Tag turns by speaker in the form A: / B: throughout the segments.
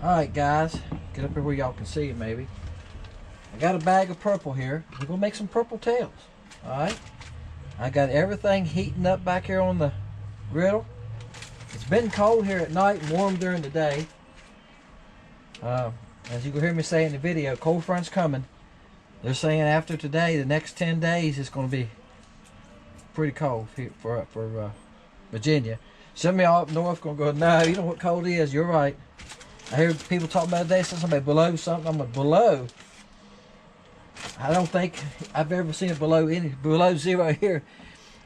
A: Alright guys, get up here where y'all can see it maybe. I got a bag of purple here. We're going to make some purple tails. Alright. I got everything heating up back here on the griddle. It's been cold here at night and warm during the day. As you can hear me say in the video, cold front's coming. They're saying after today, the next 10 days, it's going to be pretty cold here for Virginia. Some of y'all up north going to go, no, you know what cold is. You're right. I hear people talking about today, somebody below something. I'm like, below? I don't think I've ever seen it below zero here.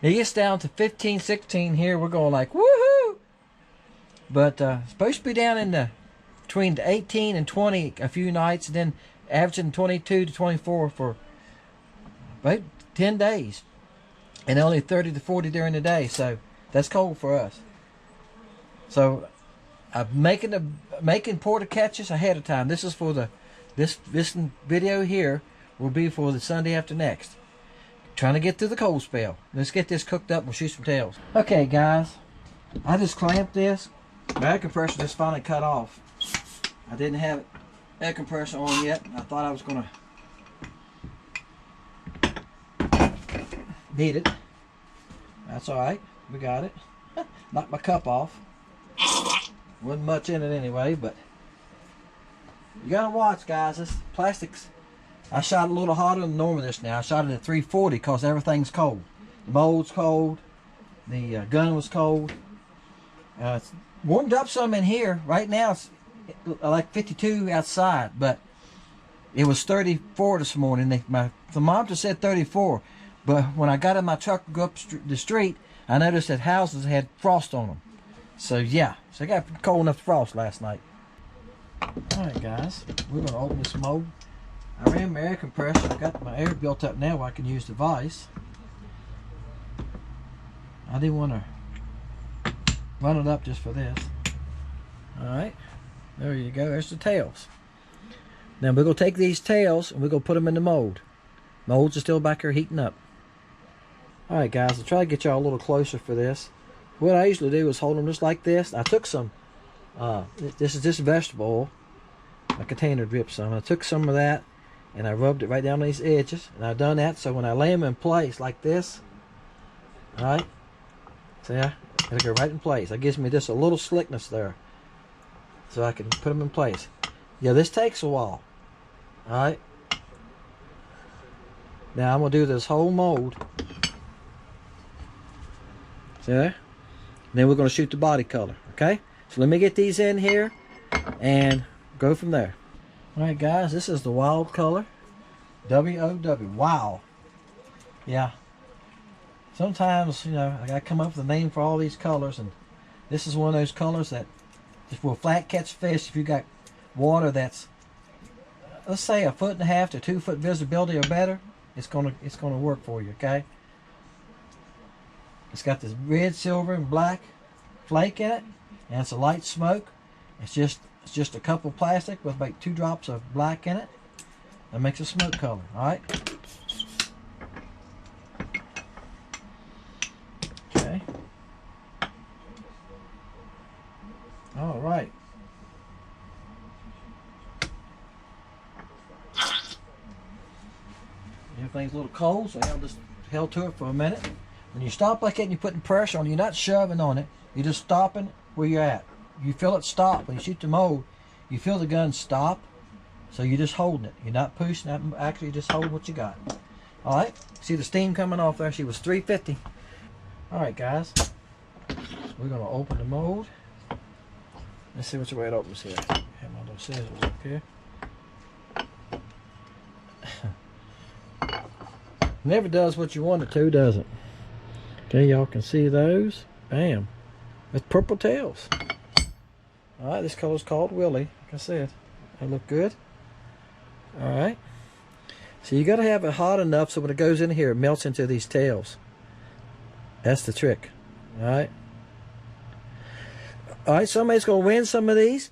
A: It gets down to 15, 16 here. We're going like, woohoo! But it's supposed to be down in the between 18 and 20 a few nights, and then averaging 22 to 24 for about 10 days. And only 30 to 40 during the day. So that's cold for us. So I'm making porta catches ahead of time. This is for the this video here will be for the Sunday after next. Trying to get through the cold spell. Let's get this cooked up. We'll shoot some tails. Okay, guys, I just clamped this. My air compressor just finally cut off. I didn't have air compressor on yet. I thought I was gonna need it. That's all right. We got it. Knocked my cup off. Wasn't much in it anyway, but you gotta watch, guys. This plastics. I shot a little hotter than normal this now. I shot it at 340 because everything's cold. The mold's cold. The gun was cold. It's warmed up some in here. Right now it's like 52 outside, but it was 34 this morning. My thermometer said 34, but when I got in my truck to go up the street, I noticed that houses had frost on them. So yeah, so I got cold enough to frost last night. Alright guys, we're going to open this mold. I ran my air compressor. I got my air built up now where I can use the vise. I didn't want to run it up just for this. Alright, there you go. There's the tails. Now we're going to take these tails and we're going to put them in the mold. Molds are still back here heating up. Alright guys, I'll try to get y'all a little closer for this. What I usually do is hold them just like this. I took some, this is just vegetable oil. My container dripped some. I took some of that and I rubbed it right down these edges. And I've done that so when I lay them in place like this, alright, see, it'll go right in place. That gives me just a little slickness there. So I can put them in place. Yeah, this takes a while. Alright. Now I'm going to do this whole mold. See there? Then we're going to shoot the body color, okay? So let me get these in here and go from there. Alright guys, this is the wild color. W-O-W, wow. Yeah. Sometimes, you know, I got to come up with a name for all these colors, and this is one of those colors that will flat catch fish if you got water that's, let's say, 1.5 to 2 foot visibility or better. It's gonna work for you, okay? It's got this red, silver, and black flake in it, and it's a light smoke. It's just a cup of plastic with like 2 drops of black in it. That makes a smoke color. All right. Okay. All right. Everything's a little cold, so I'll just held to it for a minute. When you stop like that and you're putting pressure on it, you're not shoving on it. You're just stopping where you're at. You feel it stop. When you shoot the mold, you feel the gun stop. So you're just holding it. You're not pushing, not actually just holding what you got. Alright, see the steam coming off there? She was 350. Alright guys, we're going to open the mold. Let's see which way it opens here. I have my little scissors up here. Never does what you want it to, does it? Okay, y'all can see those. Bam. With purple tails. Alright, this color's called Willy. Like I said, they look good. Alright. So you got to have it hot enough so when it goes in here, it melts into these tails. That's the trick. Alright. Alright, somebody's going to win some of these.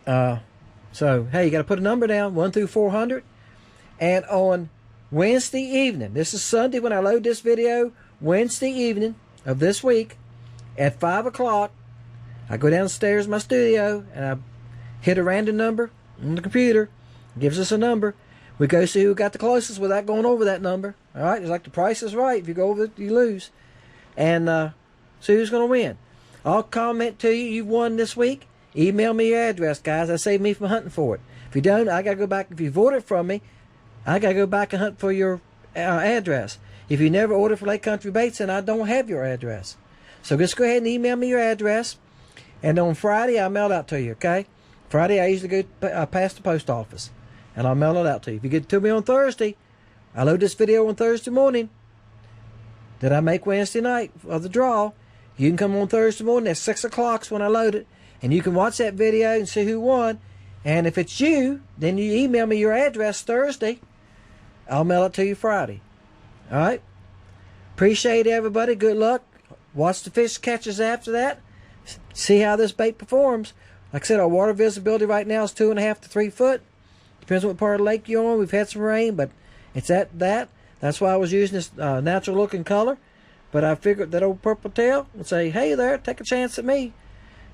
A: So, hey, you got to put a number down, 1 through 400. And on Wednesday evening, this is Sunday when I load this video, Wednesday evening of this week at 5 o'clock, I go downstairs to my studio and I hit a random number on the computer. It gives us a number. We go see who got the closest without going over that number. All right, it's like the price is right. If you go over it, you lose. And see who's going to win. I'll comment to you, you've won this week. Email me your address, guys. That saved me from hunting for it. If you don't, I got to go back. If you've ordered from me, I got to go back and hunt for your address. If you never ordered for Lake Country Baits, then I don't have your address. So just go ahead and email me your address. And on Friday, I'll mail it out to you, okay? Friday, I usually go past the post office. And I'll mail it out to you. If you get it to me on Thursday, I load this video on Thursday morning that I make Wednesday night of the draw. You can come on Thursday morning at 6 o'clock when I load it. And you can watch that video and see who won. And if it's you, then you email me your address Thursday. I'll mail it to you Friday. All right? Appreciate it, everybody. Good luck. Watch the fish catches after that. See how this bait performs. Like I said, our water visibility right now is 2.5 to 3 foot. Depends on what part of the lake you're on. We've had some rain, but it's at that. That's why I was using this natural looking color. But I figured that old purple tail would say, hey there, take a chance at me.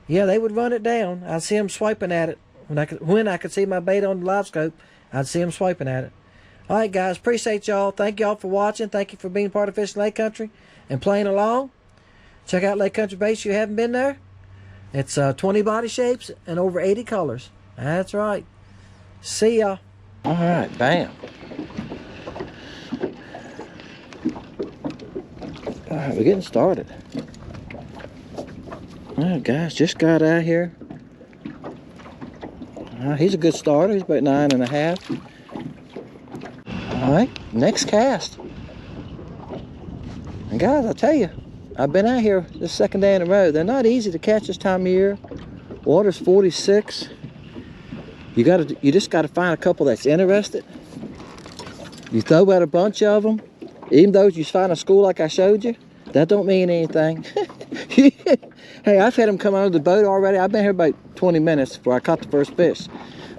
A: Yeah, they would run it down. I'd see them swiping at it. When I could see my bait on the live scope, I'd see them swiping at it. All right, guys, appreciate y'all. Thank y'all for watching. Thank you for being part of Fishing Lake Country and playing along. Check out Lake Country Baits if you haven't been there. It's 20 body shapes and over 80 colors. That's right. See ya. All right, bam. All right, we're getting started. All right, guys, just got out here. He's a good starter. He's about 9.5. All right, next cast. And guys, I tell you, I've been out here this second day in a row. They're not easy to catch this time of year. Water's 46. You just got to find a couple that's interested. You throw out a bunch of them, even though you find a school like I showed you. That don't mean anything. Hey, I've had them come under the boat already. I've been here about 20 minutes before I caught the first fish.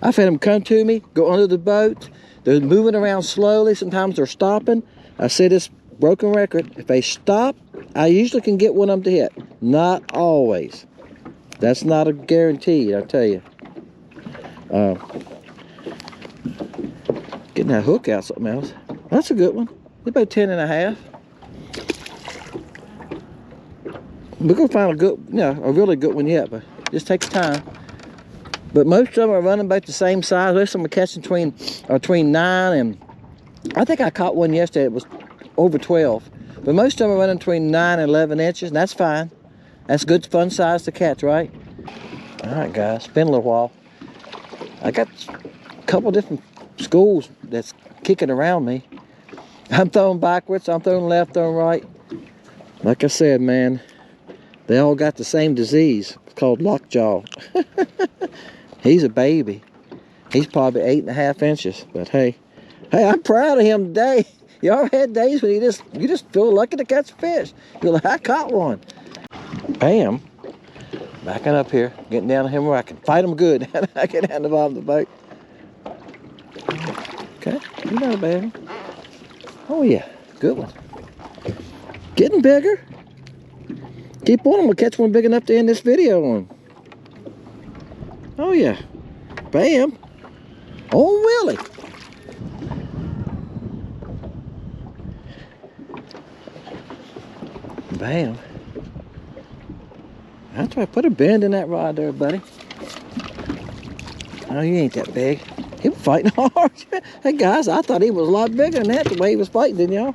A: I've had them come to me, go under the boat. They're moving around slowly. Sometimes they're stopping. I say this broken record. If they stop, I usually can get one of them to hit. Not always. That's not a guarantee, I tell you. Getting that hook out something else. That's a good one. It's about 10.5. We're gonna find a really good one yet, but it just takes time. But most of them are running about the same size. Most of them are catching between 9 and, I think I caught one yesterday. It was over 12. But most of them are running between 9 and 11 inches, and that's fine. That's good, fun size to catch, right? All right, guys, it's been a little while. I got a couple different schools that's kicking around me. I'm throwing backwards, I'm throwing left, throwing right. Like I said, man, they all got the same disease. It's called lockjaw. He's a baby. He's probably 8.5 inches. But hey, I'm proud of him today. Y'all had days when you just feel lucky to catch a fish. You're like, I caught one. Bam. Backing up here, getting down to him where I can fight him good. I get down the bottom of the boat. Okay, you know, baby. Oh yeah, good one. Getting bigger. Keep on, we'll catch one big enough to end this video on. Oh yeah, bam. Oh Willy. Bam. That's right, put a bend in that rod there, buddy. Oh, you ain't that big. He was fighting hard. Hey guys, I thought he was a lot bigger than that, the way he was fighting, didn't y'all?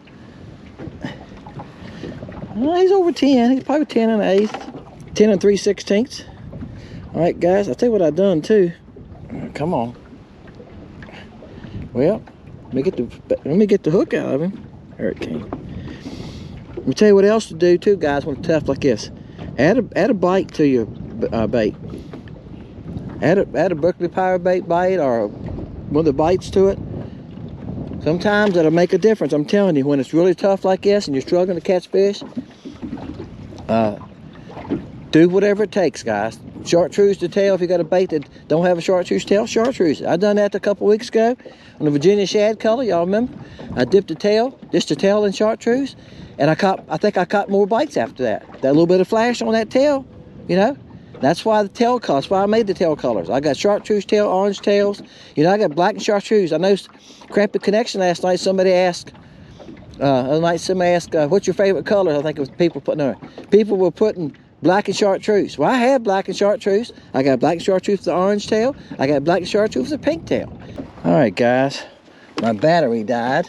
A: Well, he's over 10. He's probably 10 1/8. 10 3/16. All right, guys, I'll tell you what I done too. Come on. Well, let me get the hook out of him. There it came. Let me tell you what else to do too, guys, when it's tough like this. Add a bite to your bait. Add a Mercury power bait bite or one of the bites to it. Sometimes that'll make a difference. I'm telling you, when it's really tough like this and you're struggling to catch fish, do whatever it takes, guys. chartreuse the tail. If you got a bait that don't have a chartreuse tail, chartreuse. I done that a couple weeks ago on the Virginia Shad color. Y'all remember? I dipped the tail, just the tail in chartreuse, and I think I caught more bites after that. That little bit of flash on that tail, you know. That's why the tail colors. That's why I made the tail colors. I got chartreuse tail, orange tails. You know, I got black and chartreuse. I know Crappy Connection last night. Somebody asked. What's your favorite color? I think it was people putting there. People were putting black and chartreuse. Well, I have black and chartreuse. I got black and chartreuse with the orange tail. I got black and chartreuse with the pink tail. All right, guys. My battery died.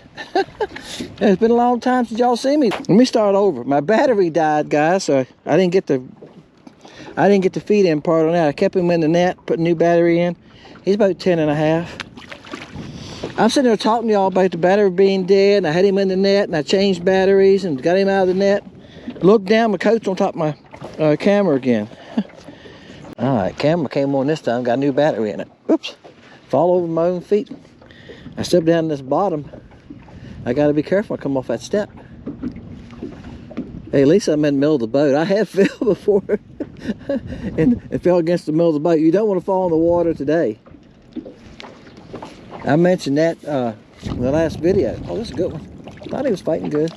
A: It's been a long time since y'all seen me. Let me start over. My battery died, guys, so I didn't get the feed in part on that. I kept him in the net, put a new battery in. He's about 10 and a half. I'm sitting there talking to y'all about the battery being dead, and I had him in the net, and I changed batteries and got him out of the net. Looked down, my coat's on top of my camera again. All right, camera came on this time, got a new battery in it. Oops, fall over my own feet. I stepped down this bottom. I gotta be careful when I come off that step. Hey, at least I'm in the middle of the boat. I have fell before and fell against the middle of the boat. You don't want to fall in the water today. I mentioned that in the last video. Oh, this is a good one. Thought he was fighting good.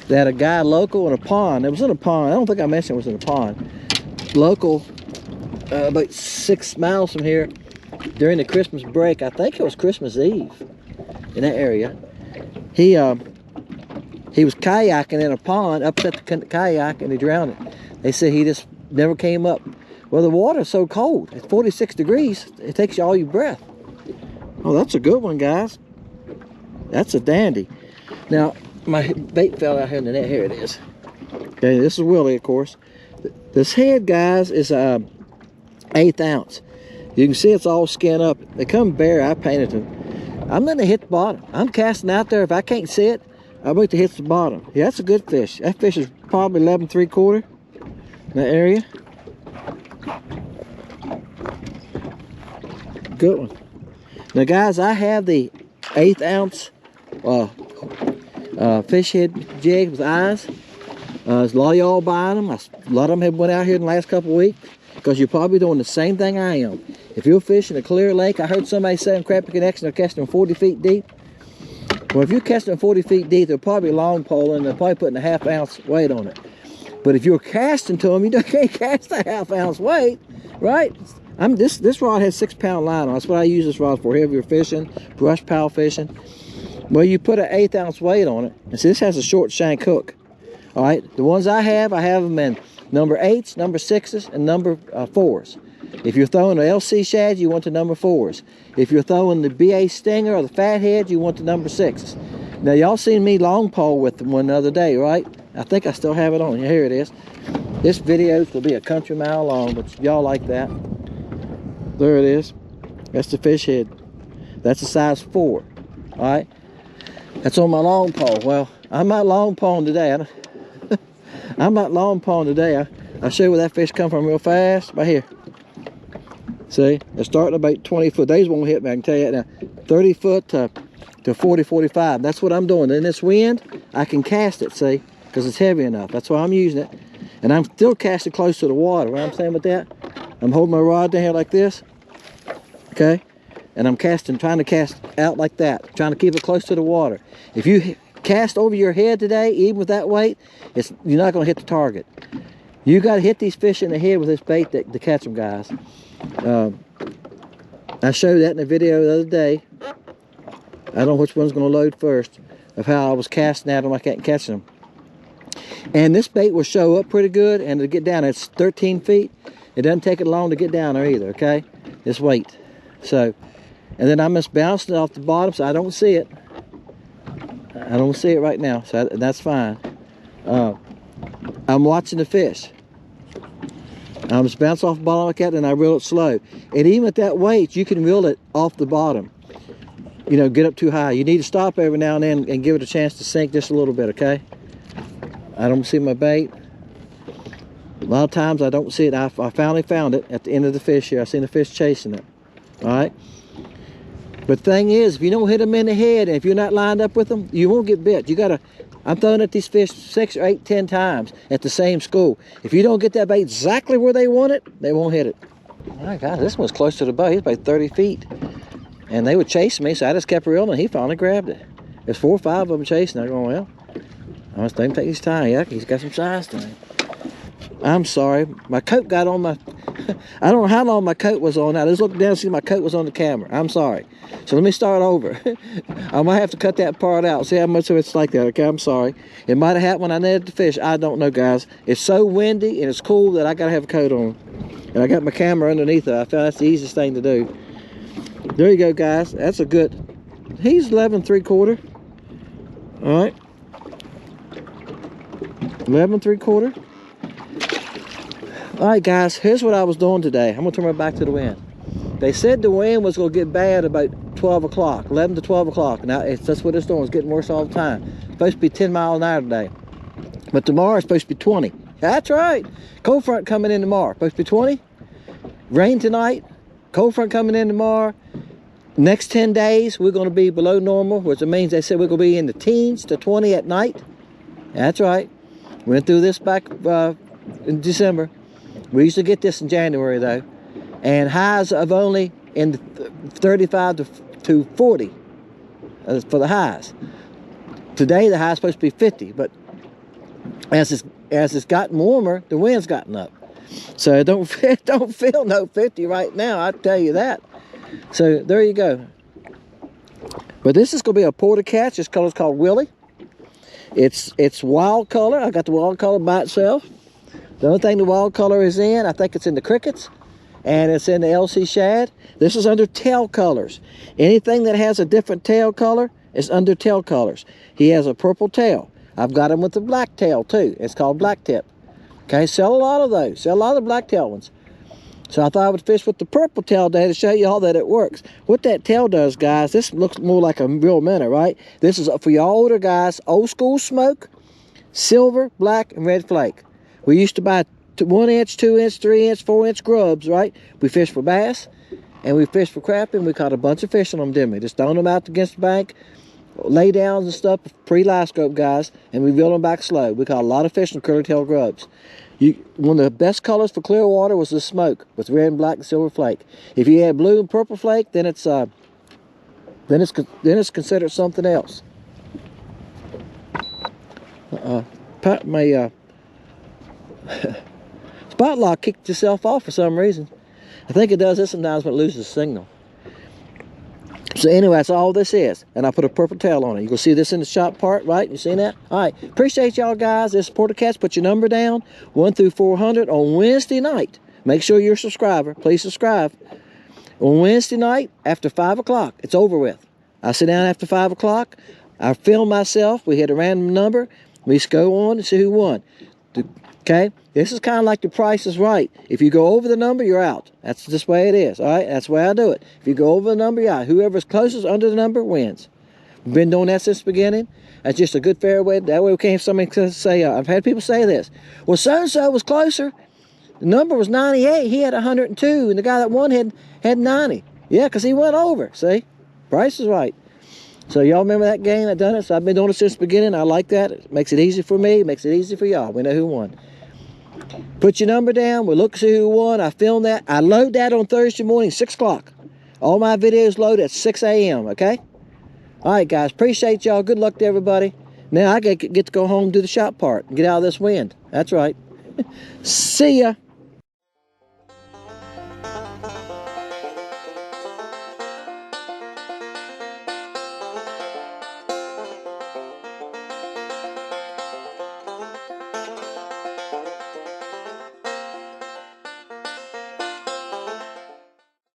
A: They had a guy local in a pond. It was in a pond. I don't think I mentioned it was in a pond. Local, about 6 miles from here, during the Christmas break. I think it was Christmas Eve in that area. He was kayaking in a pond, upset the kayak, and he drowned it. They said he just never came up. Well, the water's so cold. It's 46 degrees. It takes you all your breath. Oh, that's a good one, guys. That's a dandy. Now, my bait fell out here in the net. Here it is. Okay, this is Willy, of course. This head, guys, is 1/8 ounce. You can see it's all skin up. They come bare. I painted them. I'm letting it hit the bottom. I'm casting out there. If I can't see it, I'm going to hit the bottom. Yeah, that's a good fish. That fish is probably 11 3/4 in that area. Good one. Now, guys, I have the 1/8 ounce fish head jig with eyes. There's a lot of y'all buying them. A lot of them have went out here in the last couple of weeks because you're probably doing the same thing I am. If you're fishing a clear lake, I heard somebody say in Crappy Connection they're casting them 40 feet deep. Well, if you're casting them 40 feet deep, they're probably long poling. They're probably putting a 1/2 ounce weight on it. But if you're casting to them, you can't cast a 1/2 ounce weight, right? This rod has 6 pound line on it. That's what I use this rod for, heavier fishing, brush pile fishing. Well, you put an 1/8 ounce weight on it. And see, this has a short shank hook. All right, the ones I have them in number 8s, number 6s, and number 4s. If you're throwing the LC Shad, you want the number 4s. If you're throwing the BA Stinger or the Fathead, you want the number 6s. Now, y'all seen me long pole with one the other day, right? I think I still have it on. Here it is. This video will be a country mile long, but y'all like that. There it is. That's the fish head. That's a size 4. All right. That's on my long pole. Well, I'm not long poling today. I'm not long poling today. I'll show you where that fish come from real fast. Right here. See, they're starting about 20 foot. These won't hit me, I can tell you that now. 30 foot to 40, 45. That's what I'm doing. In this wind, I can cast it, see, because it's heavy enough. That's why I'm using it. And I'm still casting close to the water. What I'm saying with that, I'm holding my rod down here like this. Okay? And I'm casting, trying to cast out like that. Trying to keep it close to the water. If you cast over your head today, even with that weight, you're not going to hit the target. You got to hit these fish in the head with this bait to catch them, guys. I showed that in a video the other day. I don't know which one's going to load first, of how I was casting at them like I can't catch them. And this bait will show up pretty good, and to get down, it's 13 feet. It doesn't take it long to get down there either, okay? This weight. So, and then I'm just bouncing it off the bottom, so I don't see it. I don't see it right now, so that's fine. I'm watching the fish. I'm just bounce off the bottom like that, and I reel it slow. And even at that weight, you can reel it off the bottom. You know, get up too high. You need to stop every now and then and give it a chance to sink just a little bit, okay? I don't see my bait. A lot of times I don't see it. I finally found it at the end of the fish here. I seen the fish chasing it. All right? But the thing is, if you don't hit them in the head, and if you're not lined up with them, you won't get bit. You gotta, I'm throwing at these fish 6 or 8, 10 times at the same school. If you don't get that bait exactly where they want it, they won't hit it. My God, this one was close to the boat. He's about 30 feet. And they would chase me, so I just kept reeling, and he finally grabbed it. There's 4 or 5 of them chasing. They're going, well, I must let him take his time. Yeah, he's got some size to him. I'm sorry. My coat got on my... I don't know how long my coat was on. I just looked down and see my coat was on the camera. I'm sorry. So let me start over. I might have to cut that part out. See how much of it's like that, okay? I'm sorry. It might have happened when I netted the fish. I don't know, guys. It's so windy and it's cool that I got to have a coat on. And I got my camera underneath it. I found that's the easiest thing to do. There you go, guys. That's a good... He's 11 3/4. All right. 11 3/4. All right, guys, here's what I was doing today. I'm going to turn my back to the wind. They said the wind was going to get bad about 12 o'clock, 11 to 12 o'clock. Now, that's what it's doing. It's getting worse all the time. It's supposed to be 10 miles an hour today. But tomorrow it's supposed to be 20. That's right. Cold front coming in tomorrow. Supposed to be 20. Rain tonight. Cold front coming in tomorrow. Next 10 days, we're going to be below normal, which means they said we're going to be in the teens to 20 at night. That's right. Went through this back in December. We used to get this in January, though. And highs of only in the 35 to 40 for the highs. Today, the high is supposed to be 50, but as it's gotten warmer, the wind's gotten up. So don't feel no 50 right now, I tell you that. So there you go. But this is going to be a porter catch. This color's called Willy. It's wild color. I got the wild color by itself. The only thing the wild color is in, I think it's in the crickets, and it's in the LC Shad. This is under tail colors. Anything that has a different tail color is under tail colors. He has a purple tail. I've got him with the black tail too. It's called black tip. Okay, sell a lot of those. Sell a lot of the black tail ones. So I thought I would fish with the purple tail today to show you all that it works. What that tail does, guys, this looks more like a real minnow, right? This is for y'all older guys, old school smoke, silver, black, and red flake. We used to buy 1 inch, 2 inch, 3 inch, 4 inch grubs, right? We fished for bass and we fished for crappie, and we caught a bunch of fish on them, didn't we? Just throwing them out against the bank, lay downs and stuff, pre-live scope, guys, and we reel them back slow. We caught a lot of fish on curly tail grubs. One of the best colors for clear water was the smoke with red and black and silver flake. If you add blue and purple flake, then it's considered something else. My spot lock kicked itself off for some reason. I think it does this sometimes when it loses signal. So anyway, that's all this is. And I put a purple tail on it. You can see this in the shop part, right? You seen that? All right. Appreciate y'all, guys. This is Porter Catch. Put your number down, 1 through 400 on Wednesday night. Make sure you're a subscriber. Please subscribe. On Wednesday night, after 5 o'clock, it's over with. I sit down after 5 o'clock. I film myself. We hit a random number. We just go on and see who won. Okay? This is kind of like The Price is Right. If you go over the number, you're out. That's just the way it is. All right? That's the way I do it. If you go over the number, you're out. Whoever's closest under the number wins. We've been doing that since the beginning. That's just a good, fair way. That way we can't have somebody say, I've had people say this. Well, so-and-so was closer. The number was 98. He had 102. And the guy that won had 90. Yeah, because he went over. See? Price is Right. So y'all remember that game? I've done it. So I've been doing it since the beginning. I like that. It makes it easy for me. It makes it easy for y'all. We know who won. Put your number down. We'll look to see who won. I film that. I load that on Thursday morning, 6 o'clock. All my videos load at 6 a.m., okay? All right, guys. Appreciate y'all. Good luck to everybody. Now I get to go home and do the shop part and get out of this wind. That's right. See ya.